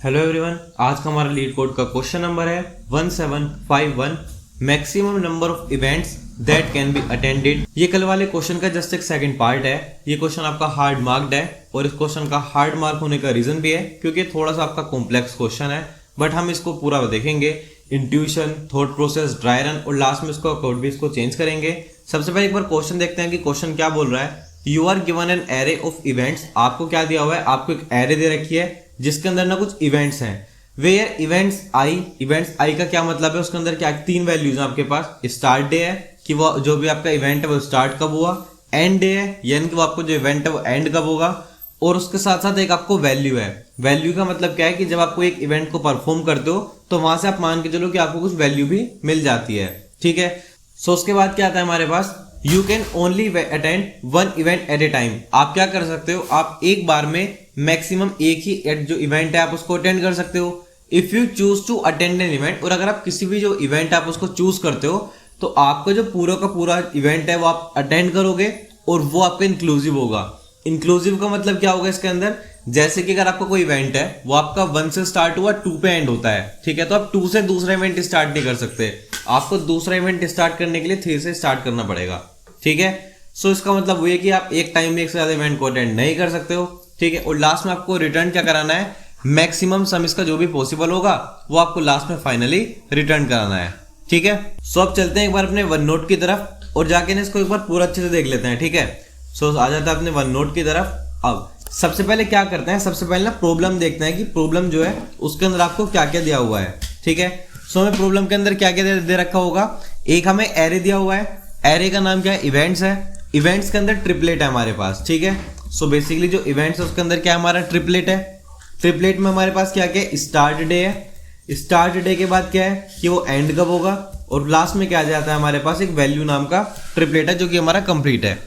Hello everyone, आज का हमारा लीड कोड का क्वेश्चन नंबर है 1751। Maximum number of events that can be attended. ये कल वाले क्वेश्चन का जस्ट एक सेकंड पार्ट है। ये क्वेश्चन आपका हार्ड मार्क्ड है और इस क्वेश्चन का हार्ड मार्क होने का रीजन भी है क्योंकि थोड़ा सा आपका कॉम्प्लेक्स क्वेश्चन है, बट हम इसको पूरा देखेंगे। Intuition, thought process, dry run और लास्ट में इसको कोड भी इसको चेंज करेंगे। सबसे पहले एक बार क्वेश्चन देखते हैं कि क्वेश्चन क्या बोल रहा है। You are given an array of events. आपको क्या दिया हुआ है? आपको एक एरे दे रखी है जिसके अंदर ना कुछ इवेंट्स हैं। वेयर इवेंट्स आई का क्या मतलब है? उसके अंदर क्या तीन वैल्यूज हैं आपके पास। स्टार्ट डे है कि वो जो भी आपका इवेंट है वो स्टार्ट कब हुआ, एंड डे है यानी कि वो आपको जो इवेंट है वो एंड कब होगा, और उसके साथ साथ एक आपको वैल्यू है। वैल्यू का मतलब क्या है कि जब आपको एक इवेंट को परफॉर्म करते हो तो वहां से आप मान के चलो कि आपको कुछ वैल्यू भी मिल जाती है। ठीक है, सो उसके बाद क्या आता है हमारे पास? You can only attend one event at a time. आप क्या कर सकते हो? आप एक बार में मैक्सिमम एक ही जो इवेंट है आप उसको अटेंड कर सकते हो। If you choose to attend an event, और अगर आप किसी भी जो इवेंट आप उसको चूज करते हो तो आपका जो पूरा का पूरा इवेंट है वो आप अटेंड करोगे और वो आपका इंक्लूसिव होगा। इंक्लूसिव का मतलब क्या होगा इसके अंदर? जैसे कि अगर आपका कोई इवेंट है वो आपका 1 से स्टार्ट हुआ 2 पे एंड होता है, ठीक है, तो आप 2 से दूसरा इवेंट स्टार्ट नहीं कर सकते। आपको दूसरा इवेंट स्टार्ट करने के लिए 3 से स्टार्ट करना पड़ेगा। ठीक है, सो इसका मतलब वो है कि आप एक टाइम में एक से ज्यादा इवेंट को अटेंड नहीं कर सकते हो। ठीक है, और लास्ट में आपको रिटर्न क्या कराना है? मैक्सिमम सम इसका जो भी पॉसिबल होगा वो आपको लास्ट में फाइनली रिटर्न कराना है। ठीक है, सो अब चलते हैं एक बार अपने वन नोट की तरफ और जाके ना इसको एक बार पूरा अच्छे से देख लेते हैं। ठीक है, सो आ जाता है अपने वन नोट की तरफ। अब सबसे पहले क्या करते हैं? सबसे पहले ना प्रॉब्लम देखते हैं कि प्रॉब्लम जो है उसके अंदर आपको क्या क्या दिया हुआ है। ठीक है, सो हमें प्रॉब्लम के अंदर क्या क्या दे रखा होगा? एक हमें एरे दिया हुआ है। एरे का नाम क्या है? इवेंट्स है। इवेंट्स के अंदर ट्रिपलेट है हमारे पास। ठीक है, सो बेसिकली जो इवेंट्स है उसके अंदर क्या हमारा ट्रिपलेट है। ट्रिपलेट में हमारे पास क्या क्या है? स्टार्ट डे है। स्टार्ट डे के बाद क्या है कि वो एंड कब होगा, और लास्ट में क्या आ जाता है हमारे पास? एक वैल्यू नाम का ट्रिपलेट है जो कि हमारा कंप्लीट है।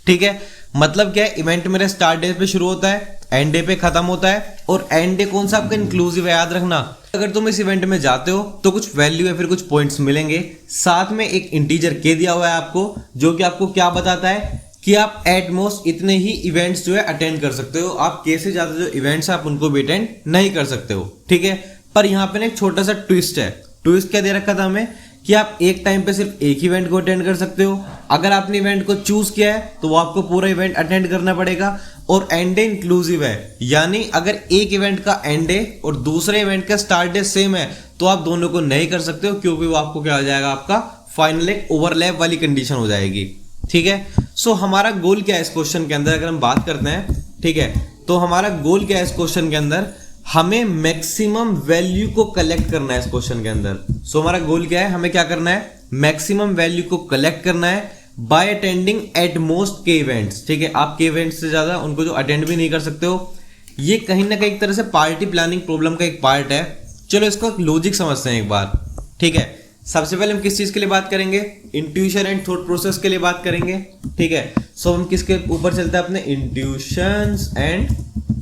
ठीक है, मतलब क्या है? इवेंट मेरे स्टार्ट डे पे शुरू होता है, एंड डे पे खत्म होता है, और एंड डे कौन सा? आपका इंक्लूसिव है, याद रखना। अगर तुम इस इवेंट में जाते हो तो कुछ वैल्यू या फिर कुछ पॉइंट्स मिलेंगे। साथ में एक इंटीजर के दिया हुआ है आपको, जो कि आपको क्या बताता है कि आप एट मोस्ट इतने ही इवेंट्स जो है अटेंड कर सकते हो। आप के से ज्यादा जो इवेंट्स है आप उनको भी अटेंड नहीं कर सकते हो। ठीक है, पर यहाँ पे एक छोटा सा ट्विस्ट है। ट्विस्ट क्या दे रखा था हमें? कि आप एक टाइम पे सिर्फ एक इवेंट को अटेंड कर सकते हो। अगर आपने इवेंट को चूज किया है तो वो आपको पूरा इवेंट अटेंड करना पड़ेगा, और एंड डे इंक्लूसिव है, यानी अगर एक इवेंट का एंड डे और दूसरे इवेंट का स्टार्ट डे सेम है तो आप दोनों को नहीं कर सकते हो, क्योंकि वो आपको क्या हो जाएगा? आपका फाइनल एक ओवरलैप वाली कंडीशन हो जाएगी। ठीक है, सो हमारा गोल क्या है इस क्वेश्चन के अंदर? अगर हम बात करते हैं, ठीक है, तो हमारा गोल क्या है इस क्वेश्चन के अंदर? हमें मैक्सिमम वैल्यू को कलेक्ट करना है इस क्वेश्चन के अंदर। सो हमारा गोल क्या है? हमें क्या करना है? मैक्सिमम वैल्यू को कलेक्ट करना है बाय अटेंडिंग एट मोस्ट के इवेंट्स। ठीक है, आप के इवेंट्स से ज्यादा उनको जो अटेंड भी नहीं कर सकते हो। ये कहीं ना कहीं एक तरह से पार्टी प्लानिंग प्रॉब्लम का एक पार्ट है। चलो इसका लॉजिक समझते हैं एक बार। ठीक है, सबसे पहले हम किस चीज के लिए बात करेंगे? इंट्यूशन एंड थॉट प्रोसेस के लिए बात करेंगे। ठीक है, सो हम किसके ऊपर चलते हैं? अपने इंट्यूशंस एंड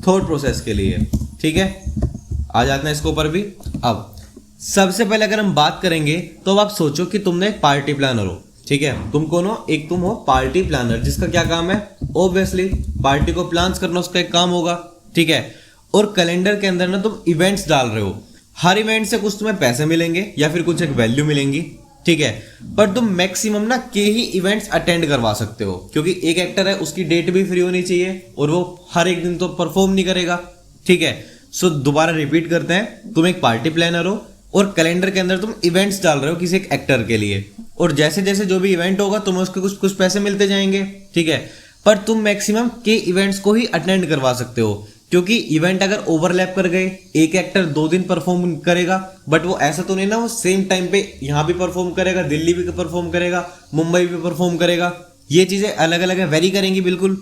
थॉट प्रोसेस के लिए। ठीक है, आ जाते हैं इसके ऊपर भी। अब सबसे पहले अगर हम बात करेंगे तो अब आप सोचो कि तुमने एक पार्टी प्लानर हो। ठीक है, तुम कौन हो? एक तुम हो पार्टी प्लानर, जिसका क्या काम है? ऑब्वियसली पार्टी को प्लान करना उसका एक काम होगा। ठीक है, और कैलेंडर के अंदर ना तुम इवेंट्स डाल रहे हो। हर इवेंट से कुछ तुम्हें पैसे मिलेंगे या फिर कुछ एक वैल्यू मिलेंगी। ठीक है, पर तुम मैक्सिमम ना के ही इवेंट्स अटेंड करवा सकते हो, क्योंकि एक एक्टर है उसकी डेट भी फ्री होनी चाहिए और वो हर एक दिन तो परफॉर्म नहीं करेगा। ठीक है, सो दोबारा रिपीट करते हैं। तुम एक पार्टी प्लानर हो और कैलेंडर के अंदर तुम इवेंट्स डाल रहे हो किसी एक एक्टर के लिए, और जैसे जैसे जो भी इवेंट होगा तुम्हें उसके कुछ कुछ पैसे मिलते जाएंगे। ठीक है, पर तुम मैक्सिमम के इवेंट्स को ही अटेंड करवा सकते हो, क्योंकि इवेंट अगर ओवरलैप कर गए, एक एक्टर 2 दिन परफॉर्म करेगा, बट वो ऐसा तो नहीं ना वो सेम टाइम पे यहाँ भी परफॉर्म करेगा, दिल्ली भी परफॉर्म करेगा, मुंबई भी परफॉर्म करेगा। ये चीजें अलग अलग है, वेरी करेंगी बिल्कुल।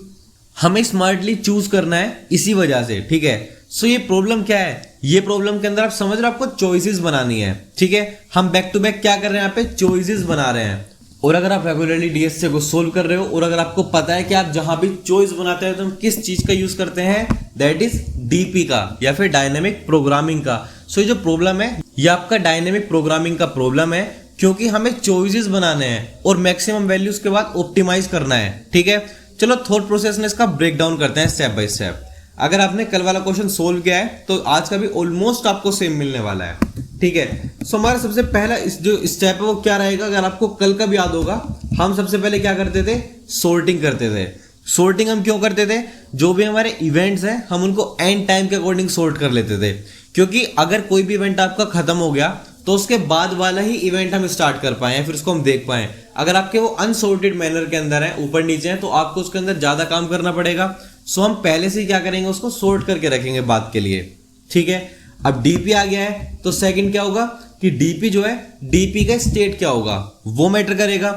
हमें स्मार्टली चूज करना है इसी वजह से। ठीक है, सो ये प्रॉब्लम क्या है? ये प्रॉब्लम के अंदर आप समझ रहे हो आपको चॉइसेस बनानी है। ठीक है, हम बैक टू बैक क्या कर रहे हैं? यहाँ पे चॉइसेस बना रहे हैं। और अगर आप रेगुलरली डीएसए को सोल्व कर रहे हो और अगर आपको पता है कि आप जहां भी चॉइस बनाते हैं तो हम किस चीज का यूज करते हैं, दैट इज डीपी का या फिर डायनेमिक प्रोग्रामिंग का। सो ये जो प्रॉब्लम है ये आपका डायनेमिक प्रोग्रामिंग का प्रॉब्लम है, क्योंकि हमें चॉइसेस बनाने हैं और मैक्सिमम वैल्यूज के बाद ऑप्टिमाइज करना है। ठीक है, चलो थॉट प्रोसेस में इसका ब्रेक डाउन करते हैं स्टेप बाय स्टेप। अगर आपने कल वाला क्वेश्चन सोल्व किया है तो आज का भी ऑलमोस्ट आपको सेम मिलने वाला है, ठीक है। सो हमारा सबसे पहला जो स्टेप है वो क्या रहेगा, अगर आपको कल का भी याद होगा, हम सबसे पहले क्या करते थे, सोर्टिंग करते थे। सोर्टिंग हम क्यों करते थे, जो भी हमारे इवेंट्स हैं हम उनको एंड टाइम के अकॉर्डिंग सोर्ट कर लेते थे, क्योंकि अगर कोई भी इवेंट आपका खत्म हो गया तो उसके बाद वाला ही इवेंट हम स्टार्ट कर पाए, फिर उसको हम देख पाए। अगर आपके वो अनसोर्टेड मैनर के अंदर है, ऊपर नीचे है, तो आपको उसके अंदर ज्यादा काम करना पड़ेगा। सो हम पहले से ही क्या करेंगे, उसको सोर्ट करके रखेंगे बाद के लिए, ठीक है। अब डीपी आ गया है तो सेकंड क्या होगा कि डीपी जो है, डीपी का स्टेट क्या होगा वो मैटर करेगा।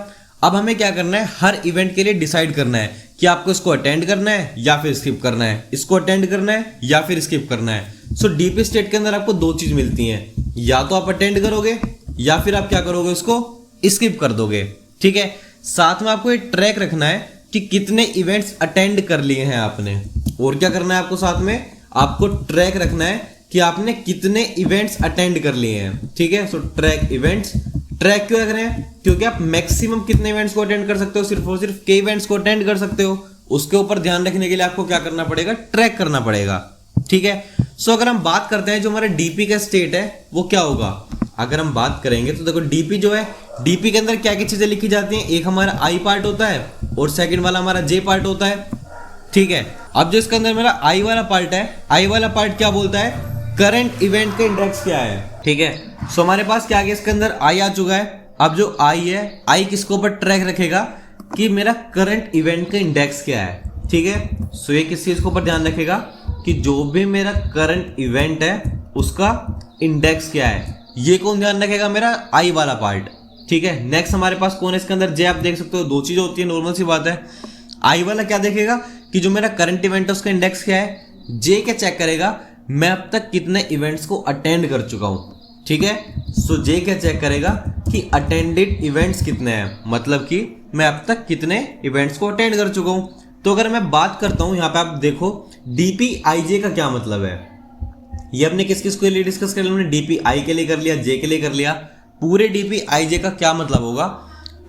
अब हमें क्या करना है, हर इवेंट के लिए डिसाइड करना है कि आपको इसको अटेंड करना है या फिर स्किप करना है, इसको अटेंड करना है या फिर स्किप करना है। सो डीपी स्टेट के अंदर आपको दो चीज मिलती हैं, या तो आप अटेंड करोगे या फिर आप क्या करोगे, उसको स्किप कर दोगे, ठीक है। साथ में आपको एक ट्रैक रखना है कि कितने इवेंट्स अटेंड कर लिए हैं आपने, और क्या करना है आपको साथ में, आपको ट्रैक रखना है कि आपने कितने इवेंट्स अटेंड कर लिए हैं, ठीक है। सो ट्रैक इवेंट्स, ट्रैक क्यों रख रहे हैं, क्योंकि आप मैक्सिमम कितने इवेंट्स को अटेंड कर सकते हो, सिर्फ और सिर्फ के इवेंट्स को अटेंड कर सकते हो, उसके ऊपर ध्यान रखने के लिए आपको क्या करना पड़ेगा, ट्रैक करना पड़ेगा, ठीक है। सो अगर हम बात करते हैं जो हमारा डीपी का स्टेट है वो क्या होगा, अगर हम बात करेंगे तो देखो डीपी जो है, डीपी के अंदर क्या क्या चीजें लिखी जाती हैं, एक हमारा आई पार्ट होता है और सेकंड वाला हमारा जे पार्ट होता है, ठीक है। अब जो इसके अंदर मेरा आई वाला पार्ट है, आई वाला पार्ट क्या बोलता है, करंट इवेंट का इंडेक्स क्या है, ठीक है। सो हमारे पास क्या है, इसके अंदर आई आ चुका है। अब जो आई है, आई किसके ऊपर ट्रैक रखेगा कि मेरा करंट इवेंट का इंडेक्स क्या है, ठीक है। सो ये किस चीज के ऊपर ध्यान रखेगा कि जो भी मेरा करंट इवेंट है उसका इंडेक्स क्या है, ये कौन ध्यान रखेगा, मेरा आई वाला पार्ट, ठीक है। नेक्स्ट हमारे पास कौन है इसके अंदर, जे। आप देख सकते हो दो चीजें होती है, नॉर्मल सी बात है। आई वाला क्या देखेगा कि जो मेरा करंट इवेंट है उसका इंडेक्स क्या है, जे क्या चेक करेगा, मैं अब तक कितने इवेंट्स को अटेंड कर चुका हूं, ठीक है। सो जे क्या चेक करेगा कि अटेंडेड इवेंट्स कितने हैं, मतलब कि मैं अब तक कितने इवेंट्स को अटेंड कर चुका हूं। तो अगर मैं बात करता हूं, यहां पे आप देखो डीपीआईजे का क्या मतलब है, ये हमने किस किस के लिए डिस्कस कर लिया, हमने डीपीआई के लिए कर लिया, जे के लिए कर लिया। पूरे डीपीआईजे का क्या मतलब होगा,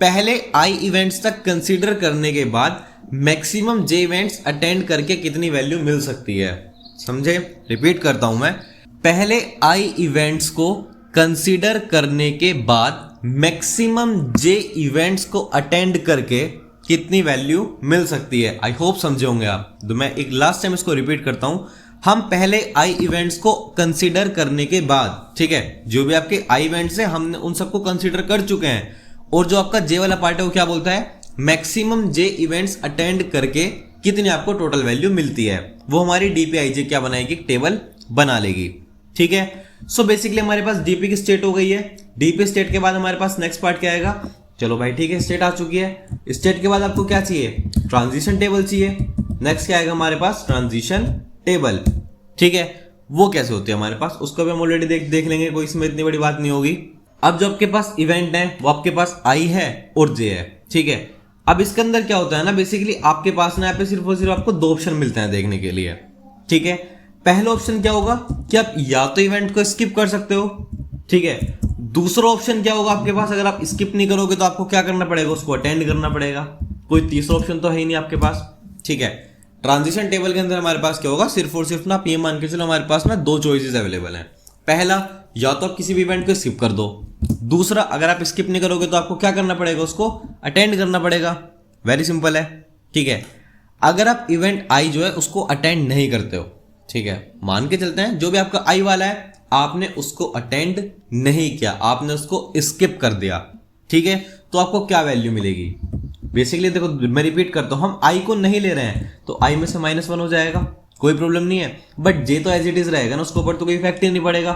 पहले आई इवेंट्स तक कंसीडर करने के बाद मैक्सिमम जे इवेंट्स अटेंड करके कितनी वैल्यू मिल सकती है, समझे। रिपीट करता हूं मैं, पहले आई इवेंट्स को कंसीडर करने के बाद मैक्सिमम जे इवेंट्स को अटेंड करके कितनी वैल्यू मिल सकती है। आई होप समझे होंगे आप, तो मैं एक लास्ट टाइम इसको रिपीट करता हूं। हम पहले आई इवेंट्स को कंसीडर करने के बाद, ठीक है, जो भी आपके आई इवेंट्स हैं हमने उन सबको कंसीडर कर चुके हैं, और जो आपका जे वाला पार्ट है वो क्या बोलता है, मैक्सिमम जे इवेंट्स अटेंड करके कितनी आपको टोटल वैल्यू मिलती है, वो हमारी डीपीआईजे क्या बनाएगी, टेबल बना लेगी, ठीक है। सो बेसिकली हमारे पास डीपी की स्टेट हो गई है। डीपी स्टेट के बाद हमारे पास नेक्स्ट पार्ट क्या आएगा, चलो भाई ठीक है, स्टेट आ चुकी है। स्टेट के बाद आपको क्या चाहिए, ट्रांजिशन टेबल चाहिए। नेक्स्ट क्या आएगा हमारे पास, ट्रांजिशन टेबल, ठीक है। वो कैसे होती है हमारे पास, उसको भी हम ऑलरेडी देख लेंगे, कोई इसमें इतनी बड़ी बात नहीं होगी। अब जो आपके पास इवेंट है वो आपके पास आई है और जे है, ठीक है। अब इसके अंदर क्या होता है ना, बेसिकली आपके पास ना यहाँ पे सिर्फ और सिर्फ आपको दो ऑप्शन मिलते हैं देखने के लिए, ठीक है। पहला ऑप्शन क्या होगा कि आप या तो इवेंट को स्किप कर सकते हो, ठीक है। दूसरा ऑप्शन क्या होगा आपके पास, अगर आप स्किप नहीं करोगे तो आपको क्या करना पड़ेगा, उसको अटेंड करना पड़ेगा। कोई तीसरा ऑप्शन तो है ही नहीं आपके पास, ठीक है। ट्रांजिशन टेबल के अंदर हमारे पास क्या होगा, सिर्फ और सिर्फ ना आप ये मान के चलो हमारे पास ना दो चॉइसेस अवेलेबल हैं। पहला, या तो आप किसी भी इवेंट को स्किप कर दो। दूसरा, अगर आप स्किप नहीं करोगे तो आपको क्या करना पड़ेगा, उसको अटेंड करना पड़ेगा। वेरी सिंपल है, ठीक है। अगर आप इवेंट आई जो है उसको अटेंड नहीं करते हो, ठीक है, मान के चलते हैं जो भी आपका आई वाला है आपने उसको अटेंड नहीं किया, आपने उसको स्किप कर दिया, ठीक है, तो आपको क्या वैल्यू मिलेगी। बेसिकली देखो मैं रिपीट करता हूं, हम आई को नहीं ले रहे हैं तो आई में से -1 हो जाएगा, कोई प्रॉब्लम नहीं है। बट जे तो एज इट इज रहेगा ना, उसके ऊपर तो कोई इफेक्ट ही नहीं पड़ेगा।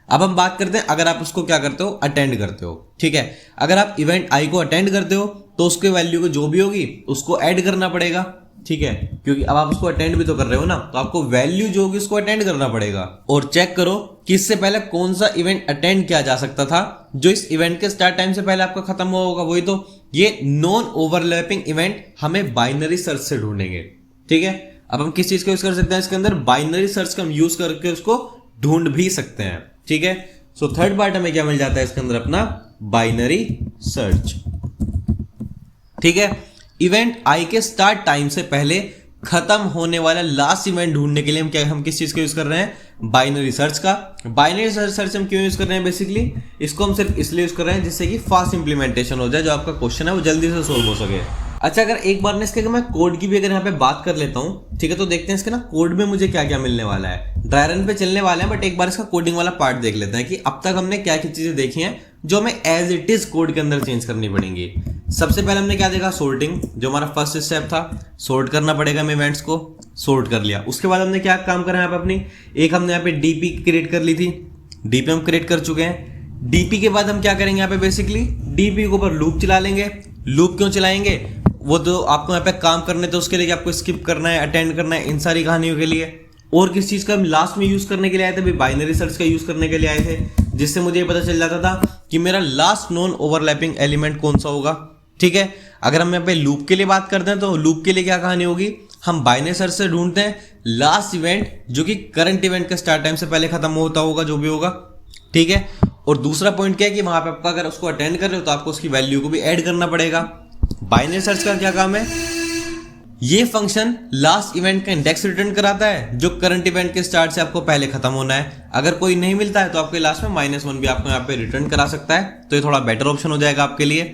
अब हम बात करते हैं अगर आप उसको क्या करते हो, अटेंड करते हो, ठीक है। अगर आप इवेंट आई को अटेंड करते हो तो उसके वैल्यू को जो भी होगी उसको ऐड करना पड़ेगा, ठीक है, क्योंकि अब आप उसको अटेंड भी तो कर रहे हो ना, तो आपको वैल्यू जो होगी उसको अटेंड करना पड़ेगा। और चेक करो कि इससे पहले कौन सा इवेंट अटेंड किया जा सकता था जो इस इवेंट के स्टार्ट टाइम से पहले आपका खत्म हुआ होगा, वही तो ये नॉन ओवरलैपिंग इवेंट हम बाइनरी सर्च से ढूंढेंगे, ठीक है। अब हम किस चीज का यूज कर सकते हैं इसके अंदर, बाइनरी सर्च का हम यूज करके उसको ढूंढ भी सकते हैं, ठीक है। सो थर्ड पार्ट हमें क्या मिल जाता है इसके अंदर, अपना बाइनरी सर्च, ठीक है। इवेंट आई के स्टार्ट टाइम से पहले खत्म होने वाला लास्ट इवेंट ढूंढने के लिए हम किस चीज का यूज कर रहे हैं, बाइनरी सर्च का। बाइनरी सर्च हम क्यों यूज कर रहे हैं, बेसिकली इसको हम सिर्फ इसलिए यूज कर रहे हैं जिससे कि फास्ट इंप्लीमेंटेशन हो जाए, जो आपका क्वेश्चन है वो जल्दी से सोल्व हो सके। अच्छा, अगर एक बार इसके मैं कोड की भी अगर यहाँ पे बात कर लेता हूँ, ठीक है, तो देखते हैं इसके ना कोड में मुझे क्या क्या मिलने वाला है। ड्राई रन पे चलने वाला है, बट एक बार इसका कोडिंग वाला पार्ट देख लेते हैं कि अब तक हमने क्या क्या चीजें देखी हैं जो हमें एज इट इज कोड के अंदर चेंज करनी पड़ेंगी। सबसे पहले हमने क्या देखा, सोर्टिंग, जो हमारा फर्स्ट स्टेप था, सोर्ट करना पड़ेगा हमें इवेंट्स को, सोर्ट कर लिया। उसके बाद हमने क्या काम करा यहाँ पे अपनी, एक हमने यहाँ पे डीपी क्रिएट कर ली थी, डीपी हम क्रिएट कर चुके हैं। डीपी के बाद हम क्या करेंगे यहाँ पे, बेसिकली डीपी के ऊपर लूप चला लेंगे। लूप क्यों चलाएंगे, वो तो आपको यहाँ पे काम करने, तो उसके लिए आपको स्किप करना है, अटेंड करना है, इन सारी कहानियों के लिए। और किस चीज का हम लास्ट में यूज करने के लिए आए थे, बाइनरी सर्च का यूज करने के लिए आए थे, जिससे मुझे ये पता चल जाता था कि मेरा लास्ट नॉन ओवरलैपिंग एलिमेंट कौन सा होगा। ठीक है, अगर हम यहाँ पे लूप के लिए बात करते हैं तो लूप के लिए क्या कहानी होगी, हम बाइनरी सर्च से ढूंढते हैं लास्ट इवेंट जो कि करंट इवेंट के स्टार्ट टाइम से पहले खत्म होता होगा, जो भी होगा। ठीक है, और दूसरा पॉइंट क्या है कि वहां पे आपका अगर उसको अटेंड कर रहे हो तो आपको उसकी वैल्यू को भी ऐड करना पड़ेगा। बाइनरी सर्च का क्या काम है, ये फंक्शन लास्ट इवेंट का इंडेक्स रिटर्न कराता है जो करंट इवेंट के स्टार्ट से आपको पहले खत्म होना है। अगर कोई नहीं मिलता है तो आपके लास्ट में -1 भी आपको यहाँ पे रिटर्न करा सकता है, तो ये थोड़ा बेटर ऑप्शन हो जाएगा आपके लिए।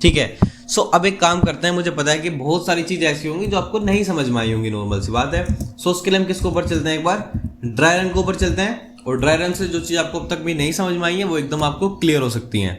ठीक है, सो अब एक काम करते हैं, मुझे पता है कि बहुत सारी चीजें ऐसी होंगी जो आपको नहीं समझ में आई होंगी, नॉर्मल सी बात है। सो उसके लिए हम किसके ऊपर चलते हैं, एक बार ड्राई रन के ऊपर चलते हैं, और ड्राई रन से जो चीज आपको अब तक भी नहीं समझ में आई है वो एकदम आपको क्लियर हो सकती है।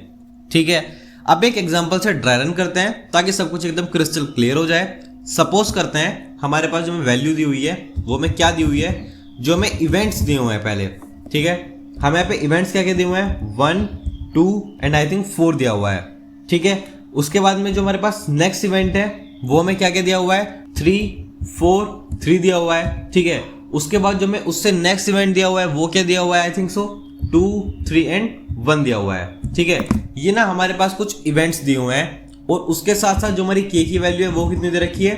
ठीक है, अब एक एग्जांपल से ड्राई रन करते हैं ताकि सब कुछ एकदम क्रिस्टल क्लियर हो जाए। सपोज करते हैं हमारे पास जो हमें वैल्यू दी हुई है वो हमें क्या दी हुई है, जो हमें इवेंट्स दिए हुए हैं पहले। ठीक है, हमें यहाँ पे इवेंट्स क्या क्या दिए हुए हैं, 1, 2 एंड आई थिंक 4 दिया हुआ है। ठीक है, उसके बाद में जो हमारे पास नेक्स्ट इवेंट है वो हमें क्या क्या दिया हुआ है, 3, 4, 3 दिया हुआ है। ठीक है, उसके बाद जो हमें उससे नेक्स्ट इवेंट दिया हुआ है वो क्या दिया हुआ है, आई थिंक सो 2, 3 एंड 1 दिया हुआ है। ठीक है, ये ना हमारे पास कुछ इवेंट्स दिए हुए हैं, और उसके साथ साथ जो हमारी के की वैल्यू है वो कितनी दे रखी है,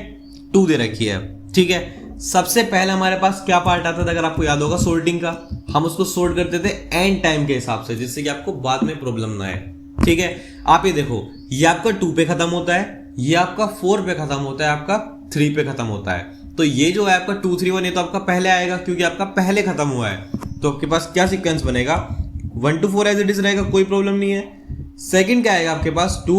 2 दे रखी है। ठीक है, सबसे पहले हमारे पास क्या पार्ट आता था, अगर आपको याद होगा, सोर्टिंग का। हम उसको सोर्ट करते थे एंड टाइम के हिसाब से, जिससे कि आपको बाद में प्रॉब्लम ना आए। ठीक है, आप ये देखो, ये आपका 2 पे खत्म होता है, ये आपका 4 पे खत्म होता है, आपका 3 पे खत्म होता है। तो ये जो है आपका 2, 3, 1 ये तो आपका पहले आएगा क्योंकि आपका पहले खत्म हुआ है। तो आपके पास क्या सीक्वेंस बनेगा, 1 to 4 एज इट इज रहेगा, कोई प्रॉब्लम नहीं है। सेकंड क्या आएगा आपके पास, 2,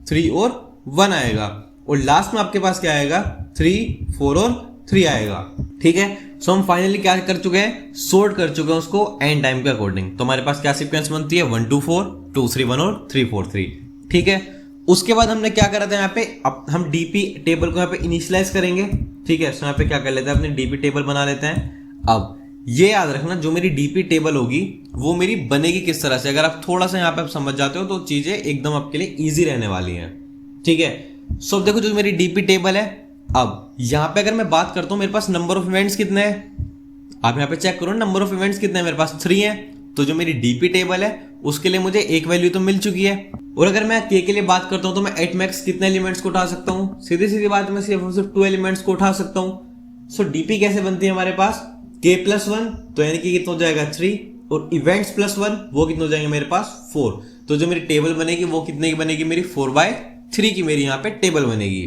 3 और 1 आएगा, और लास्ट में आपके पास क्या आएगा, 3, 4 और 3 आएगा। ठीक है, सो हम फाइनली क्या कर चुके हैं, सोर्ट कर चुके हैं उसको एंड टाइम के अकॉर्डिंग। तो हमारे पास क्या सीक्वेंस बनती है, 1 to 4, 2, 3, 1 और 3, 4, 3। ठीक है, उसके बाद हमने क्या करा था यहाँ पे, अब हम डीपी टेबल को यहाँ पे इनिशियलाइज करेंगे। ठीक है, सो यहाँ पे क्या कर लेते हैं, अपने डीपी टेबल बना लेते हैं। अब ये याद रखना, जो मेरी डीपी टेबल होगी वो मेरी बनेगी किस तरह से, अगर आप थोड़ा सा यहाँ पे आप समझ जाते हो तो चीजें एकदम आपके लिए इजी रहने वाली हैं। ठीक है, सो देखो जो मेरी डीपी टेबल है, अब यहाँ पे अगर मैं बात करता हूँ मेरे पास नंबर ऑफ इवेंट्स कितने हैं, आप यहाँ पे चेक करो नंबर ऑफ इवेंट्स कितने हैं, मेरे पास 3 है। तो जो मेरी डीपी टेबल है उसके लिए मुझे एक वैल्यू तो मिल चुकी है। और अगर मैं के लिए बात करता हूँ तो मैं एट मैक्स कितने एलिमेंट्स को उठा सकता हूँ, सीधी सीधी बात मैं सिर्फ 2 एलिमेंट्स को उठा सकता हूँ। सो डीपी कैसे बनती है हमारे पास, k+1, तो यानी कि कितना हो जाएगा 3, और इवेंट्स +1 वो कितने हो जाएंगे मेरे पास 4। तो जो मेरी टेबल बनेगी वो कितने की बनेगी, मेरी 4/3 की मेरी यहाँ पे टेबल बनेगी।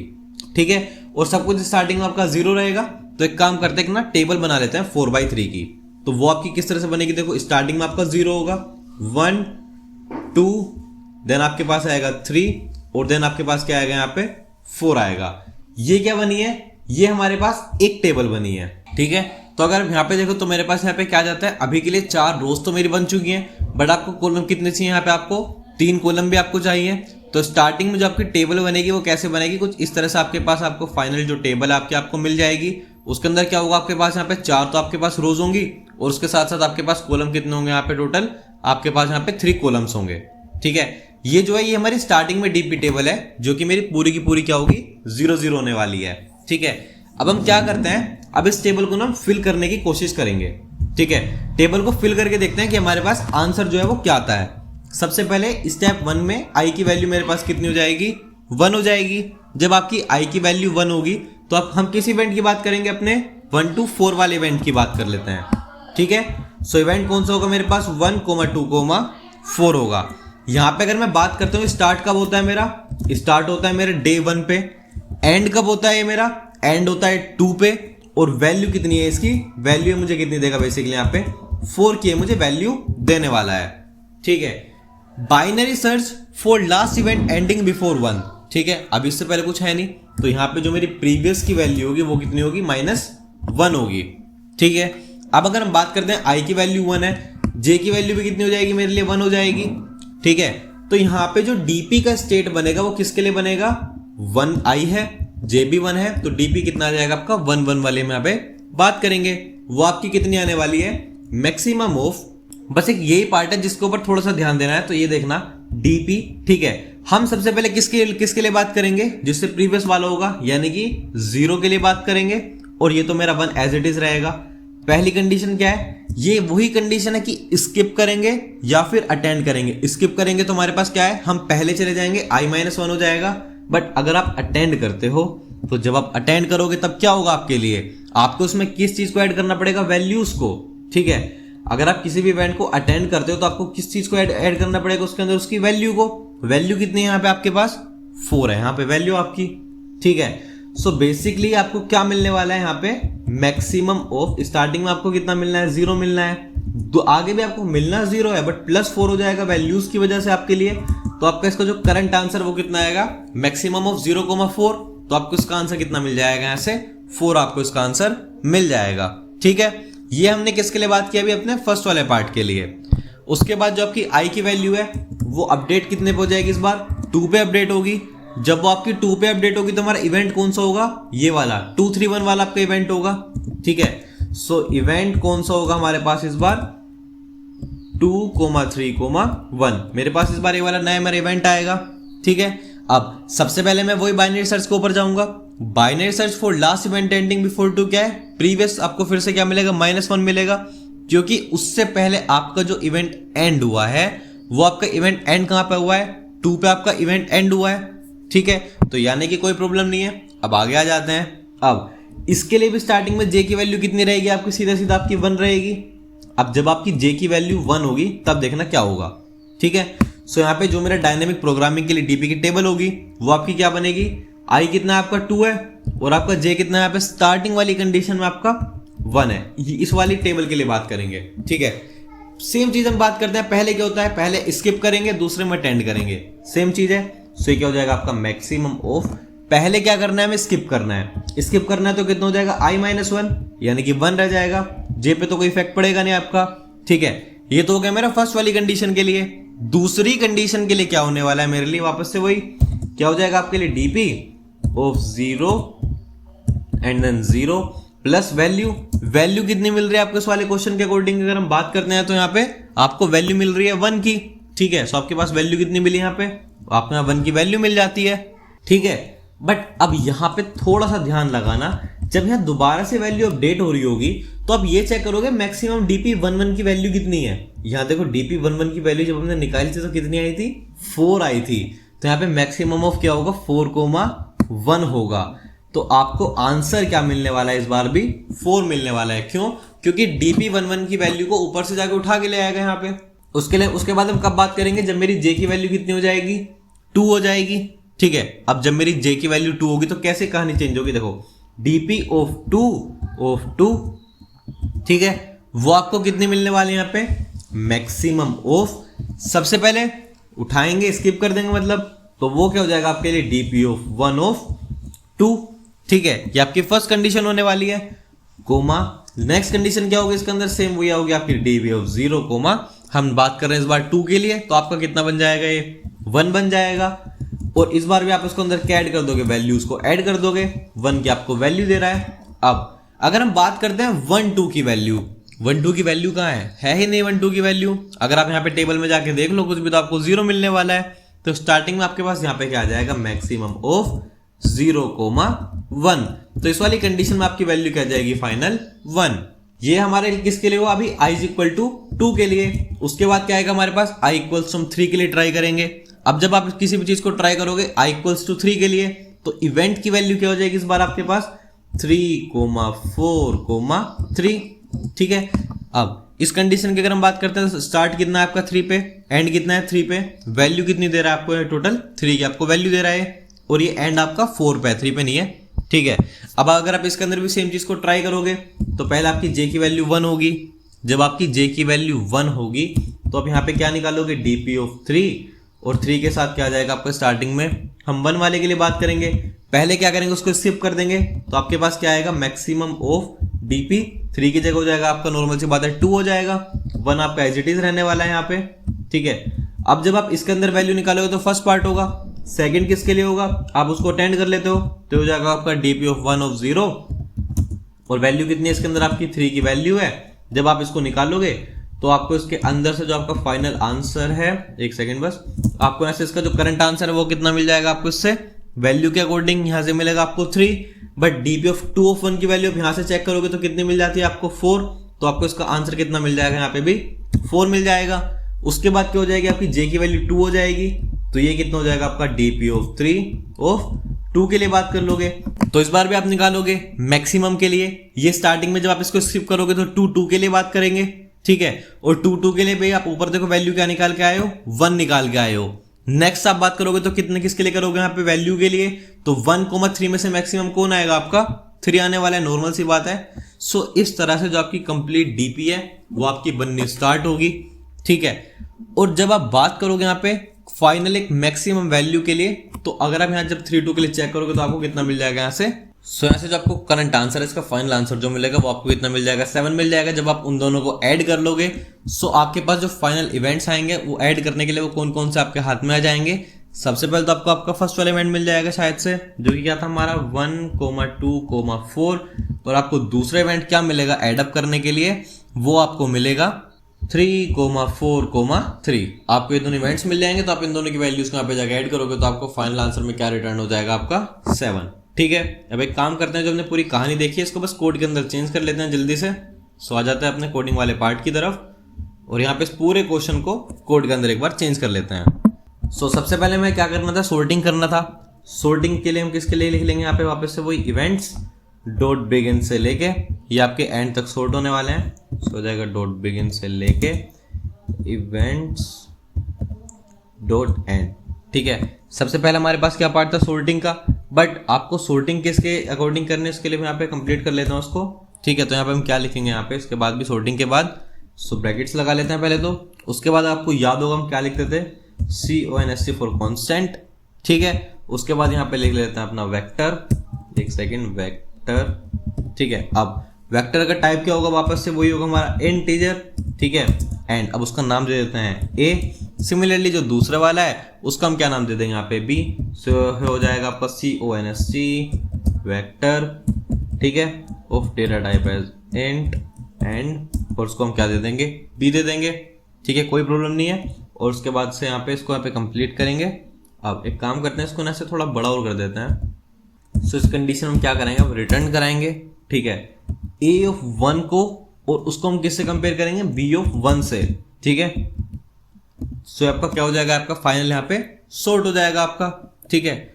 ठीक है, और सब कुछ स्टार्टिंग में आपका 0 रहेगा। तो एक काम करते हैं ना, टेबल बना लेते हैं 4/3 की। तो वो आपकी किस तरह से बनेगी, देखो स्टार्टिंग में आपका 0 होगा, 1, 2, देन आपके पास आएगा 3, और देन आपके पास क्या आएगा यहाँ पे 4 आएगा। ये क्या बनी है, ये हमारे पास एक टेबल बनी है। ठीक है, तो अगर यहाँ पे देखो तो मेरे पास यहाँ पे क्या जाता है, अभी के लिए 4 रोज तो मेरी बन चुकी हैं, बट आपको कॉलम कितने चाहिए, यहाँ पे आपको 3 कॉलम भी आपको चाहिए। तो स्टार्टिंग में जो आपकी टेबल बनेगी वो कैसे बनेगी, कुछ इस तरह से आपके पास आपको फाइनल जो टेबल है आपको मिल जाएगी। उसके अंदर क्या होगा, आपके पास यहाँ पे 4 तो आपके पास रोज होंगी, और उसके साथ साथ आपके पास कॉलम कितने होंगे, यहाँ पे टोटल आपके पास यहाँ पे 3 कॉलम्स होंगे। ठीक है, ये जो है ये हमारी स्टार्टिंग में डीपी टेबल है, जो कि मेरी पूरी की पूरी क्या होगी, 0, 0 होने वाली है। ठीक है, अब हम क्या करते हैं, अब इस टेबल को ना फिल करने की कोशिश करेंगे। ठीक है, टेबल को फिल करके देखते हैं कि हमारे पास आंसर जो है वो क्या आता है। सबसे पहले स्टेप 1 में आई की वैल्यू मेरे पास कितनी हो जाएगी, 1 हो जाएगी। जब आपकी आई की वैल्यू 1 होगी तो अब हम किस इवेंट की बात करेंगे, अपने 1 to 4 वाले इवेंट की बात कर लेते हैं। ठीक है, सो इवेंट कौन सा होगा मेरे पास, 1, 2, 4 होगा। यहां पे अगर मैं बात करता हूं स्टार्ट कब होता है मेरा, स्टार्ट होता है मेरे डे 1 पे। एंड कब होता है मेरा, एंड होता है 2 पे, और वैल्यू कितनी है इसकी, वैल्यू मुझे कितनी देगा बेसिकली यहाँ पे 4 की मुझे वैल्यू देने वाला है। ठीक है, binary search for last event ending before 1। ठीक है, अब इससे पहले कुछ है नहीं, तो यहाँ पे जो मेरी प्रीवियस की वैल्यू होगी वो कितनी होगी, -1 होगी। ठीक है, अब अगर हम बात करते हैं आई की वैल्यू 1 है, जे की वैल्यू भी कितनी हो जाएगी मेरे लिए 1 हो जाएगी। ठीक है, तो यहाँ पे जो डीपी का स्टेट बनेगा वो किसके लिए बनेगा, 1 आई है, जे भी 1 है, तो डीपी कितना आ जाएगा आपका 1 1 वाले में यहाँ पे बात करेंगे, वो आपकी कितनी आने वाली है, मैक्सिमम ऑफ। बस एक यही पार्ट है जिसके ऊपर थोड़ा सा ध्यान देना है, तो ये देखना डीपी। ठीक है, हम सबसे पहले किसके लिए बात करेंगे, जिससे प्रीवियस वाला होगा, यानी कि 0 के लिए बात करेंगे, और ये तो मेरा 1 एज इट इज रहेगा। पहली कंडीशन क्या है, ये वही कंडीशन है कि स्किप करेंगे या फिर अटेंड करेंगे। स्किप करेंगे तो हमारे पास क्या है, हम पहले चले जाएंगे, i-1 हो जाएगा। बट अगर आप अटेंड करते हो, तो जब आप अटेंड करोगे तब क्या होगा आपके लिए, आपको उसमें किस चीज को ऐड करना पड़ेगा, वैल्यूज को। ठीक है, अगर आप किसी भी इवेंट को अटेंड करते हो तो आपको किस चीज को ऐड करना पड़ेगा उसके अंदर, उसकी वैल्यू को। वैल्यू कितनी है यहाँ पे आपके पास, 4 है यहाँ पे वैल्यू आपकी। ठीक है, सो बेसिकली आपको क्या मिलने वाला है यहाँ पे, मैक्सिमम ऑफ। स्टार्टिंग में आपको कितना मिलना है, 0 मिलना है, तो आगे भी आपको मिलना 0 है, बट +4 हो जाएगा वैल्यूज की वजह से आपके लिए। तो आपका इसका जो करंट आंसर वो कितना आएगा, मैक्सिमम ऑफ 0,4। तो आपको इसका आंसर कितना मिल जाएगा, यहाँ से 4 आपको इसका आंसर मिल जाएगा। ठीक है, ये हमने किसके लिए बात किया अभी, अपने फर्स्ट वाले पार्ट के लिए। उसके बाद जो आपकी आई की वैल्यू है वो अपडेट कितने पे हो जाएगी, इस बार 2 पे अपडेट होगी। जब वो आपकी 2 पे अपडेट होगी तो हमारा इवेंट कौन सा होगा, ये वाला 2 3 1 वाला आपका इवेंट होगा। ठीक है, सो इवेंट कौन सा होगा हमारे पास इस बार, 2,3,1 मेरे पास इस बार ये वाला नया मेरा इवेंट आएगा। ठीक है, अब सबसे पहले मैं वही बाइनरी सर्च के ऊपर जाऊंगा। Binary search for last event ending before 2 क्या है, प्रीवियस। आपको फिर से क्या मिलेगा, -1 मिलेगा, क्योंकि उससे पहले आपका जो इवेंट एंड हुआ है वो आपका इवेंट एंड कहां पे हुआ है, 2 पे आपका इवेंट एंड हुआ है। ठीक है, तो यानी कि कोई प्रॉब्लम नहीं है। अब आगे आ जाते हैं। अब इसके लिए भी स्टार्टिंग में जे की वैल्यू कितनी रहेगी आपकी, सीधा सीधा आपकी 1 रहेगी। अब जब आपकी जे की वैल्यू 1 होगी तब देखना क्या होगा। ठीक है, सो यहाँ पे जो मेरा डायनेमिक प्रोग्रामिंग के लिए डीपी की टेबल होगी वो आपकी क्या बनेगी, आई कितना आपका 2 है, और आपका जे कितना है, यहाँ पे स्टार्टिंग वाली कंडीशन में आपका 1 है। इस वाली टेबल के लिए बात करेंगे। ठीक है, सेम चीज हम बात करते हैं। पहले क्या होता है, पहले स्किप करेंगे, दूसरे में अटेंड करेंगे, सेम चीज है। सो ये क्या हो जाएगा आपका मैक्सिमम ऑफ, पहले क्या करना है, हमें स्किप करना है। स्किप करना है तो कितना हो जाएगा, i-1 यानी कि 1 रह जाएगा। जे पे तो कोई इफेक्ट पड़ेगा नहीं आपका। ठीक है, ये तो हो गया मेरा फर्स्ट वाली कंडीशन के लिए। दूसरी कंडीशन के लिए क्या होने वाला है मेरे लिए, वापस से वही क्या हो जाएगा आपके लिए, DP of 0 and then 0 plus value. Value कितनी मिल रही है आपको इस वाले क्वेश्चन के अकॉर्डिंग अगर हम बात करते हैं, तो यहाँ पे आपको वैल्यू मिल रही है 1 की। ठीक है, सो आपके पास वैल्यू कितनी मिली यहाँ पे, आपको यहाँ 1 की वैल्यू मिल जाती है। ठीक है, बट अब यहाँ पे थोड़ा सा ध्यान लगाना, जब यहाँ दोबारा से वैल्यू अपडेट हो रही होगी तो आप ये चेक करोगे मैक्सिमम डीपी 1 की वैल्यू कितनी है। यहाँ देखो डीपी 1 की वैल्यू जब हमने निकाली थी तो कितनी आई थी, 4 आई थी। तो यहाँ पे मैक्सिमम ऑफ क्या होगा, 4,1 होगा। तो आपको आंसर क्या मिलने वाला है, इस बार भी 4 मिलने वाला है। क्यों, क्योंकि डीपी 1 की वैल्यू को ऊपर से जाके उठा के ले आएगा यहाँ पे। उसके बाद हम कब बात करेंगे, जब मेरी जे की वैल्यू कितनी हो जाएगी, 2 हो जाएगी। ठीक है, अब जब मेरी जे की वैल्यू 2 होगी तो कैसे कहानी चेंज होगी, देखो डीपी ऑफ 2 ठीक है, वो आपको कितनी मिलने वाली है यहाँ पे, मैक्सिमम ऑफ। सबसे पहले उठाएंगे, स्किप कर देंगे मतलब, तो वो क्या हो जाएगा आपके लिए, डीपी ऑफ 1 ऑफ 2। ठीक है, ये आपकी फर्स्ट कंडीशन होने वाली है, कोमा। नेक्स्ट कंडीशन क्या होगी इसके अंदर, सेम वही होगी आपकी डीपी ऑफ 0 कोमा। हम बात कर रहे हैं इस बार 2 के लिए, तो आपका कितना बन जाएगा, ये 1 बन जाएगा। और इस बार भी आप इसको अंदर क्या ऐड कर दोगे, वैल्यूज को ऐड कर दोगे, 1 की आपको वैल्यू दे रहा है। अब अगर हम बात करते हैं 1 2 की वैल्यू, 1 2 की वैल्यू कहाँ है ही नहीं 1 2 की वैल्यू। अगर आप यहाँ पे टेबल में जाके देख लो कुछ भी, तो आपको 0 मिलने वाला है। तो स्टार्टिंग में आपके पास यहाँ पे क्या आ जाएगा, मैक्सिमम ऑफ 0,1। तो इस वाली कंडीशन में आपकी वैल्यू क्या जाएगी, फाइनल 1। ये हमारे किसके लिए हुआ, अभी i = 2 के लिए। उसके बाद क्या आएगा हमारे पास, i = 3 के लिए ट्राई करेंगे। अब जब आप किसी भी चीज को ट्राई करोगे i = 3 के लिए, तो इवेंट की वैल्यू क्या हो जाएगी इस बार आपके पास, 3,4,3। ठीक है, अब इस कंडीशन की अगर हम बात करते हैं, स्टार्ट कितना है आपका 3 पे, एंड कितना है 3 पे, वैल्यू कितनी दे रहा है आपको, टोटल 3 की आपको वैल्यू दे रहा है, और ये एंड आपका 4 पे है, 3 पे नहीं है। ठीक है। अब अगर आप इसके अंदर भी सेम चीज को ट्राई करोगे तो पहले आपकी जे की वैल्यू 1 होगी। जब आपकी जे की वैल्यू 1 होगी तो अब यहाँ पे क्या निकालोगे, डीपी ऑफ 3, और 3 के साथ क्या आ जाएगा आपका स्टार्टिंग में, हम 1 वाले के लिए बात करेंगे, पहले क्या करेंगे उसको स्किप कर देंगे, तो आपके पास क्या आएगा, मैक्सिमम ऑफ डीपी 3 की जगह हो जाएगा आपका नॉर्मल सी बात है 2 हो जाएगा, 1 आपका एज इट इज रहने वाला है यहाँ पे। ठीक है, अब जब आप इसके अंदर वैल्यू निकालोगे तो फर्स्ट पार्ट होगा, सेकंड किसके लिए होगा, आप उसको अटेंड कर लेते हो तो हो जाएगा आपका डीपी ऑफ 1 ऑफ 0, और वैल्यू कितनी है इसके अंदर आपकी 3 की वैल्यू है। जब आप इसको निकालोगे तो आपको इसके अंदर से जो आपका फाइनल आंसर है, एक सेकंड बस, आपको ऐसे इसका जो करंट आंसर है वो कितना मिल जाएगा आपको, इससे वैल्यू के अकॉर्डिंग यहां से मिलेगा आपको 3, बट डीपी ऑफ 2 ऑफ 1 की वैल्यू आप यहां से चेक करोगे तो कितनी मिल जाती है आपको 4, तो आपको इसका आंसर कितना मिल जाएगा, यहाँ पे भी 4 मिल जाएगा। उसके बाद क्या हो जाएगी आपकी जे की वैल्यू 2 हो जाएगी, तो ये कितना हो जाएगा आपका डीपी ऑफ 3 ऑफ 2 के लिए बात कर लोगे तो इस बार भी आप निकालोगे मैक्सिमम के लिए। ये स्टार्टिंग में जब आप इसको स्किप करोगे तो 2 के लिए बात करेंगे, ठीक है, और 2 के लिए भाई आप ऊपर देखो वैल्यू क्या निकाल के आए हो, 1 निकाल के आए हो। नेक्स्ट आप बात करोगे तो कितने किसके लिए करोगे यहाँ पे, वैल्यू के लिए, तो 1,3 में से मैक्सिमम कौन आएगा आपका, 3 आने वाला है, नॉर्मल सी बात है। सो इस तरह से जो आपकी कंप्लीट डीपी है वो आपकी बननी स्टार्ट होगी, ठीक है। और जब आप बात करोगे यहाँ पे फाइनल एक मैक्सिमम वैल्यू के लिए, तो अगर आप यहाँ जब 3, 2 के लिए चेक करोगे तो आपको कितना मिल जाएगा यहाँ से, सो यहाँ से जो आपको करंट आंसर है इसका फाइनल आंसर जो मिलेगा वो आपको कितना मिल जाएगा, 7 मिल जाएगा। जब आप उन दोनों को ऐड कर लोगे सो आपके पास जो फाइनल इवेंट्स आएंगे वो ऐड करने के लिए वो कौन कौन से आपके हाथ में आ जाएंगे। सबसे पहले तो आपको आपका फर्स्ट वाला इवेंट मिल जाएगा शायद से, जो कि क्या था हमारा 1,2,4, और आपको दूसरा इवेंट क्या मिलेगा एडअप करने के लिए, वो आपको मिलेगा 3,4,3। आपको ये दोनों इवेंट्स मिल जाएंगे, तो आप इन दोनों की वैल्यूज को यहाँ पे जाकर ऐड करोगे तो आपको फाइनल आंसर में क्या रिटर्न हो जाएगा आपका 7, ठीक है। अब एक काम करते हैं, जो हमने पूरी कहानी देखी है इसको बस कोड के अंदर चेंज कर लेते हैं जल्दी से। सो आ जाते हैं अपने कोडिंग वाले पार्ट की तरफ, और यहाँ पे इस पूरे क्वेश्चन को कोड के अंदर एक बार चेंज कर लेते हैं। सो सबसे पहले हमें क्या करना था, सोर्टिंग करना था। सोर्टिंग के लिए हम किसके लिए लिख लेंगे यहाँ पे वापस से वही इवेंट्स डॉट बिगिन से लेके ये आपके एंड तक सोर्ट होने वाले हैं। सो हो जाएगा डॉट बिगिन से लेके इवेंट्स डॉट एंड, ठीक है। सबसे पहले हमारे पास क्या पार्ट था, सोर्टिंग का, बट आपको सोर्टिंग किसके अकॉर्डिंग करने उसके लिए मैं यहाँ पे कंप्लीट कर लेता हूँ उसको, ठीक है। तो यहाँ पे हम क्या लिखेंगे यहाँ पे, इसके बाद भी सोर्टिंग के बाद सो ब्रैकेट्स लगा लेते हैं पहले तो। उसके बाद आपको याद होगा हम क्या लिखते थे, CONST फॉर कॉन्स्टेंट, ठीक है। उसके बाद यहाँ पे लिख लेते हैं अपना वेक्टर, एक सेकेंड, वेक्टर, ठीक है। अब वेक्टर का टाइप क्या होगा, वापस से वही होगा हमारा इंटीजर, ठीक है, एंड अब उसका नाम दे देते हैं A। सिमिलरली जो दूसरा वाला है उसका हम क्या नाम दे देंगे यहाँ पे B। सो हो जाएगा आपका CONST वेक्टर, ठीक है, of data type as int and, और उसको हम क्या दे देंगे, B दे देंगे, ठीक है, कोई प्रॉब्लम नहीं है। और उसके बाद से यहाँ पे इसको यहाँ पे कंप्लीट करेंगे। अब एक काम करते हैं, इसको ना से थोड़ा बड़ा और कर देते हैं। सो इस कंडीशन में क्या करेंगे, अब रिटर्न कराएंगे, ठीक है, A ऑफ 1 को, और उसको हम किससे कंपेयर करेंगे, B ऑफ 1 से, ठीक है। सो आपका क्या हो जाएगा, आपका फाइनल यहाँ पे सॉर्ट हो जाएगा आपका, ठीक है।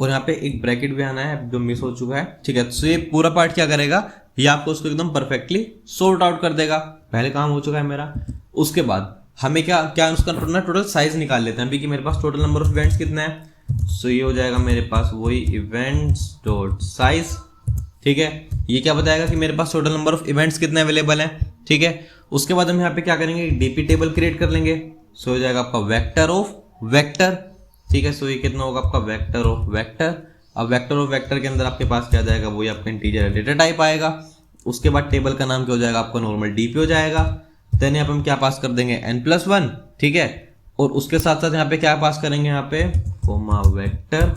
और यहाँ पे एक ब्रैकेट भी आना है जो मिस हो चुका है, ठीक है। तो ये पूरा पार्ट क्या करेगा, ये आपको उसको एकदम परफेक्टली सॉर्ट आउट कर देगा। पहले काम हो चुका है मेरा। उसके बाद हमें क्या क्या उसका टोटल साइज निकाल लेते हैं अभी कि मेरे पास टोटल नंबर ऑफ इवेंट्स कितना है। सो ये हो जाएगा मेरे पास वही इवेंट्स डॉट साइज, ठीक है। ये क्या बताएगा कि मेरे पास टोटल नंबर ऑफ इवेंट्स कितने अवेलेबल हैं, ठीक है। उसके बाद हम यहाँ पे क्या करेंगे, डीपी टेबल क्रिएट कर लेंगे। सो हो जाएगा आपका वेक्टर ऑफ वेक्टर, ठीक है। सो ये कितना होगा आपका वेक्टर ऑफ वेक्टर। अब वेक्टर ऑफ वेक्टर के अंदर आपके पास क्या जाएगा, वही आपका इंटीजर डेटा टाइप आएगा। उसके बाद टेबल का नाम क्या हो जाएगा, आपका नॉर्मल डीपी हो जाएगा। देन यहाँ पे हम क्या पास कर देंगे, n+1, ठीक है। और उसके साथ साथ यहाँ पे क्या पास करेंगे, यहाँ पे कोमा वेक्टर,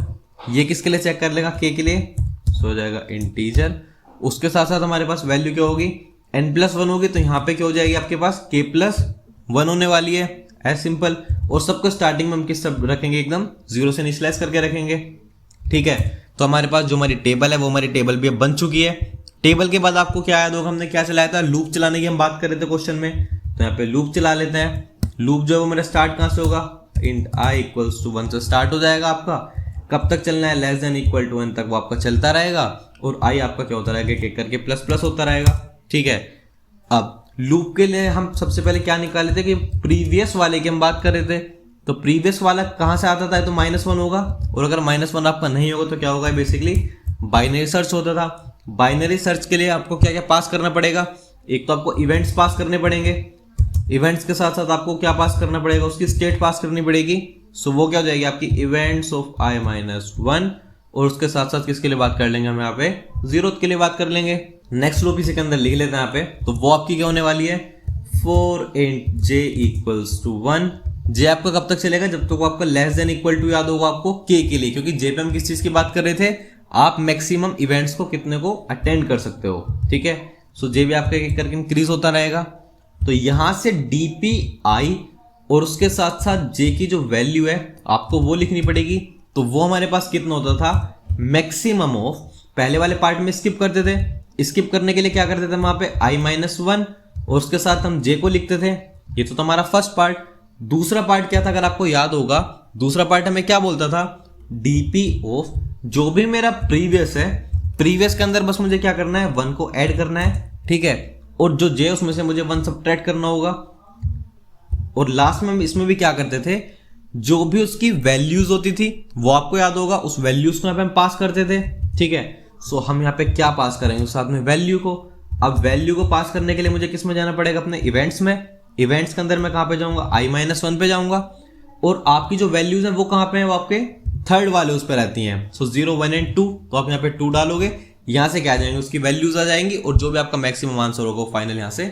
ये किसके लिए चेक कर लेगा, के के लिए। सो हो जाएगा इंटीजर। उसके साथ साथ हमारे पास वैल्यू क्या होगी, n+1 होगी, तो यहाँ पे क्या हो जाएगी आपके पास k+1 होने वाली है, एज सिंपल। और सबको स्टार्टिंग में हम किस सब रखेंगे, एकदम 0 से इनिशियलाइज करके रखेंगे, ठीक है। तो हमारे पास जो हमारी टेबल है वो हमारी टेबल भी अब बन चुकी है। टेबल के बाद आपको क्या याद होगा, हमने क्या चलाया था, लूप चलाने की हम बात कर रहे थे क्वेश्चन में। तो यहाँ पे लूप चला लेते हैं। लूप जो है वो मेरा स्टार्ट कहाँ से होगा, इंट i = 1 से स्टार्ट हो जाएगा आपका। कब तक चलना है, <= n तक वो आपका चलता रहेगा। और i आपका क्या होता रहेगा, एक करके प्लस होता रहेगा, ठीक है। अब लूप के लिए हम सबसे पहले क्या निकाले थे कि प्रीवियस वाले की हम बात कर रहे थे। तो प्रीवियस वाला कहाँ से आता था, तो -1 होगा। और अगर -1 आपका नहीं होगा तो क्या होगा, बेसिकली बाइनरी सर्च होता था। बाइनरी सर्च के लिए आपको क्या क्या पास करना पड़ेगा, एक तो आपको इवेंट्स पास करने पड़ेंगे, इवेंट्स के साथ साथ आपको क्या पास करना पड़ेगा, उसकी स्टेट पास करनी पड़ेगी। सो वो क्या हो जाएगी आपकी इवेंट्स ऑफ i-1, और उसके साथ साथ किसके लिए बात कर लेंगे हम यहाँ पे, जीरोथ के लिए बात कर लेंगे। नेक्स्ट लूप इसी के अंदर लिख लेते हैं यहाँ पे, तो वो आपकी क्या होने वाली है, for int j equals to 1। J आपका कब तक चलेगा, जब तक आपका लेस देन इक्वल टू याद होगा आपको k के लिए, क्योंकि जे पे हम किस चीज की बात कर रहे थे, आप मैक्सिमम इवेंट्स को कितने को अटेंड कर सकते हो, ठीक है। सो जे भी आपका एक करके इंक्रीज होता रहेगा। तो यहां से DPI और उसके साथ साथ जे की जो वैल्यू है आपको वो लिखनी पड़ेगी। तो वो हमारे पास कितना होता था, मैक्सिमम ऑफ, पहले वाले पार्ट में स्किप करते थे, स्किप करने के लिए क्या करते थे वहां पे i-1 और उसके साथ हम जे को लिखते थे। ये तो हमारा फर्स्ट पार्ट। दूसरा पार्ट क्या था, अगर आपको याद होगा, दूसरा पार्ट हमें क्या बोलता था, डीपी ऑफ जो भी मेरा प्रीवियस है, प्रीवियस के अंदर बस मुझे क्या करना है, 1 को ऐड करना है, ठीक है, और जो जे उसमें से मुझे 1 सब्ट्रैक्ट करना होगा। और लास्ट में हम इसमें भी क्या करते थे, जो भी उसकी वैल्यूज होती थी वो आपको याद होगा, उस वैल्यूज को यहाँ पे हम पास करते थे, ठीक है। सो हम यहाँ पे क्या पास करेंगे, उस साथ में वैल्यू को। अब वैल्यू को पास करने के लिए मुझे किस में जाना पड़ेगा, अपने इवेंट्स में। इवेंट्स के अंदर मैं कहाँ पे जाऊंगा, i-1 पे जाऊंगा, और आपकी जो वैल्यूज है वो कहाँ पे है, वो आपके थर्ड वाले उस पर रहती हैं। सो 0, 1 एंड 2, तो आप यहाँ पे 2 डालोगे, यहाँ से क्या आ जाएंगे, उसकी वैल्यूज आ जाएंगी, और जो भी आपका मैक्सिमम आंसर होगा फाइनल यहाँ से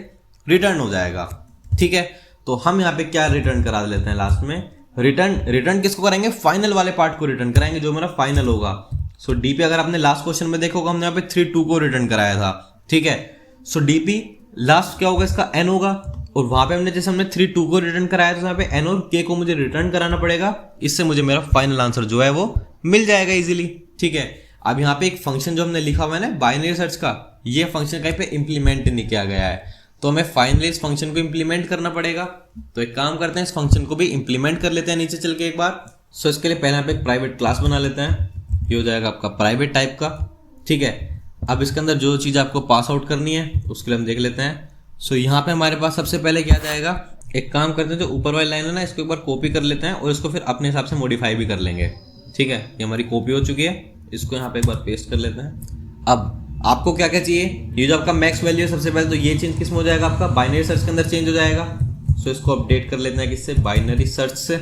रिटर्न हो जाएगा, ठीक है। तो हम यहाँ पे क्या रिटर्न करा लेते हैं लास्ट में, रिटर्न किसको करेंगे, फाइनल वाले पार्ट को रिटर्न कराएंगे, जो मेरा फाइनल होगा। सो डीपी अगर आपने लास्ट क्वेश्चन में देखा होगा, हमने यहाँ पे 3, 2 को रिटर्न कराया था, ठीक है। सो डीपी लास्ट क्या होगा, इसका n होगा, और वहां पे हमने जैसे हमने 3, 2 को रिटर्न कराया था, यहाँ पे n और k को मुझे रिटर्न कराना पड़ेगा। इससे मुझे मेरा फाइनल आंसर जो है वो मिल जाएगा इजीली, ठीक है। अब यहाँ पे एक फंक्शन जो हमने लिखा हुआ है ना बाइनरी सर्च का, ये फंक्शन कहीं पे इंप्लीमेंट नहीं किया गया है, तो हमें फाइनली इस फंक्शन को इंप्लीमेंट करना पड़ेगा। तो एक काम करते हैं, इस फंक्शन को भी इंप्लीमेंट कर लेते हैं नीचे चल के एक बार। सो इसके लिए पहले यहाँ पे एक प्राइवेट क्लास बना लेते हैं, ये हो जाएगा आपका प्राइवेट टाइप का, ठीक है। अब इसके अंदर जो चीज़ आपको पास आउट करनी है उसके लिए हम देख लेते हैं। सो यहाँ पे हमारे पास सबसे पहले क्या जाएगा, एक काम करते हैं, जो ऊपर वाली लाइन है ना, इसको एक बार कॉपी कर लेते हैं और इसको फिर अपने हिसाब से मॉडिफाई भी कर लेंगे, ठीक है। ये हमारी कॉपी हो चुकी है, इसको यहाँ पे एक बार पेस्ट कर लेते हैं। अब आपको क्या क्या चाहिए, ये जो आपका मैक्स वैल्यू है, सबसे पहले तो ये चेंज किस में हो जाएगा, आपका बाइनरी सर्च के अंदर चेंज हो जाएगा। सो इसको अपडेट कर लेते हैं किससे, बाइनरी सर्च से,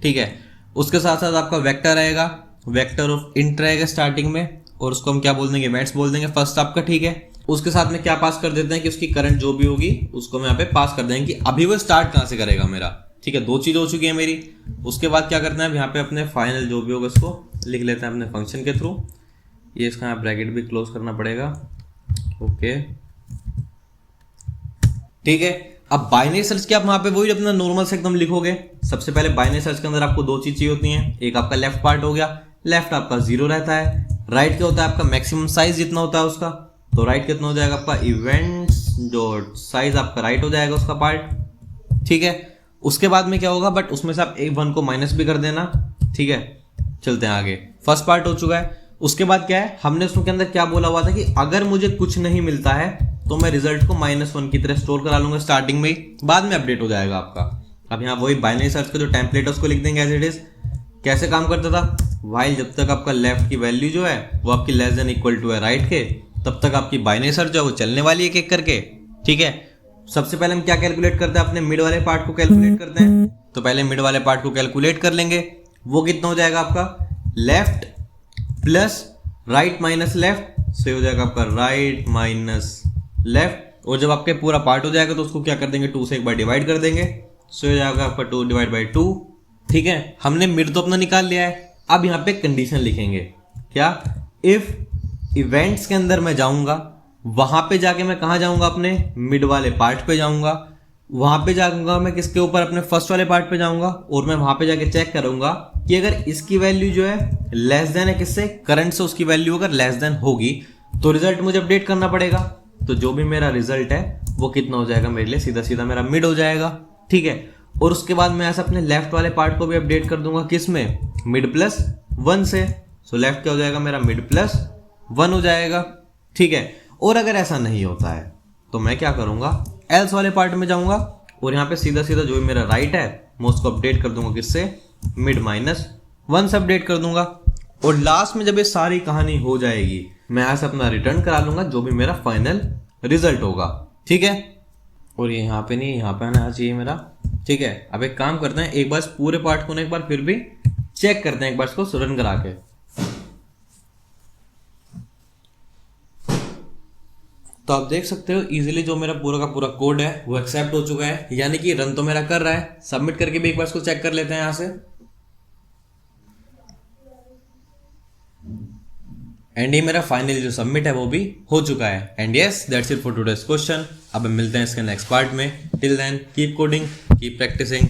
ठीक है। उसके साथ साथ आपका वेक्टर आएगा, वेक्टर ऑफ इंट रहेगा स्टार्टिंग में, और उसको हम क्या बोल देंगे, इवेंट्स बोल देंगे फर्स्ट आपका, ठीक है। उसके साथ में क्या पास कर देते हैं कि उसकी करंट जो भी होगी उसको मैं यहाँ पे पास कर देंगे कि अभी वो स्टार्ट कहाँ से करेगा मेरा, ठीक है। 2 चीज़ हो चुकी है मेरी। उसके बाद क्या करना है, यहाँ पे अपने फाइनल जो भी होगा इसको लिख लेते हैं अपने फंक्शन के थ्रू। ये इसका यहाँ ब्रैकेट भी क्लोज करना पड़ेगा, ओके, ठीक है। अब बाइनरी सर्च के आप वहां पे वही अपना नॉर्मल से एकदम लिखोगे। सबसे पहले बाइनरी सर्च के अंदर आपको 2 चीज चाहिए होती हैं, एक आपका लेफ्ट पार्ट हो गया, लेफ्ट आपका 0 रहता है, राइट क्या होता है आपका मैक्सिमम साइज जितना होता है उसका, तो राइट कितना हो जाएगा आपका इवेंट्स डॉट साइज, आपका राइट हो जाएगा उसका पार्ट, ठीक है। उसके बाद में क्या होगा, बट उसमें से आप 1 को माइनस भी कर देना, ठीक है। चलते हैं आगे, फर्स्ट पार्ट हो चुका है। उसके बाद क्या है, हमने उसके अंदर क्या बोला हुआ था कि अगर मुझे कुछ नहीं मिलता है तो मैं रिजल्ट को -1 की तरह स्टोर करा लूंगा स्टार्टिंग में ही, बाद में अपडेट हो जाएगा आपका। अब यहाँ वही बाइनरी सर्च का जो टेम्पलेट है उसको लिख देंगे एज इट इज। कैसे काम करता था, वाइल जब तक आपका लेफ्ट की वैल्यू जो है वो आपकी लेस देन इक्वल टू है राइट के, तब तक आपकी बाइनरी सर्च जो है वो चलने वाली है एक एक करके, ठीक है। सबसे पहले हम क्या कैलकुलेट करते हैं, अपने मिड वाले पार्ट को कैलकुलेट करते हैं। तो पहले मिड वाले पार्ट को कैलकुलेट कर लेंगे, वो कितना हो जाएगा आपका, left plus right minus left, से हो जाएगा आपका राइट माइनस लेफ्ट। और जब आपके पूरा पार्ट हो जाएगा तो उसको क्या कर देंगे, 2 से एक बार डिवाइड कर देंगे, सो हो जाएगा आपका 2 डिवाइड बाई 2, ठीक है। हमने मिड तो अपना निकाल लिया है। अब यहाँ पे कंडीशन लिखेंगे, क्या, इफ इवेंट्स के अंदर मैं जाऊंगा, वहां पे जाके मैं कहाँ जाऊंगा, अपने मिड वाले पार्ट पे जाऊंगा, वहां पे जाऊंगा मैं किसके ऊपर, अपने फर्स्ट वाले पार्ट पे जाऊंगा, और मैं वहां पे जाके चेक करूंगा कि अगर इसकी वैल्यू जो है लेस देन है किससे, करंट से, उसकी वैल्यू अगर लेस देन होगी तो रिजल्ट मुझे अपडेट करना पड़ेगा। तो जो भी मेरा रिजल्ट है वो कितना हो जाएगा मेरे लिए, सीधा सीधा मेरा मिड हो जाएगा, ठीक है। और उसके बाद मैं ऐसा अपने लेफ्ट वाले पार्ट को भी अपडेट कर दूंगा किस में, मिड प्लस 1 से। सो लेफ्ट क्या हो जाएगा मेरा, मिड प्लस 1 हो जाएगा, ठीक है। और अगर ऐसा नहीं होता है तो मैं क्या करूंगा, एल्स वाले पार्ट में जाऊंगा और यहाँ पे सीधा सीधा जो भी मेरा राइट है मैं उसको अपडेट कर दूंगा किससे, मिड -1 से अपडेट कर दूंगा। और लास्ट में जब ये सारी कहानी हो जाएगी मैं यहाँ से अपना रिटर्न करा लूंगा जो भी मेरा फाइनल रिजल्ट होगा। ठीक है, और ये यहाँ पे नहीं, यहाँ पे आना चाहिए मेरा। ठीक है, अब एक काम करते हैं, एक बार पूरे पार्ट को ना एक बार फिर भी चेक करते हैं, एक बार इसको रन करा के। तो आप देख सकते हो इजीली जो मेरा पूरा का पूरा कोड है वो एक्सेप्ट हो चुका है, यानी कि रन तो मेरा कर रहा है। सबमिट करके भी एक बार इसको चेक कर लेते हैं यहाँ से। एंड ये मेरा फाइनली जो सबमिट है वो भी हो चुका है। And yes, that's it for today's question. अब हम मिलते हैं इसके नेक्स्ट पार्ट में। Till then keep coding, keep practising.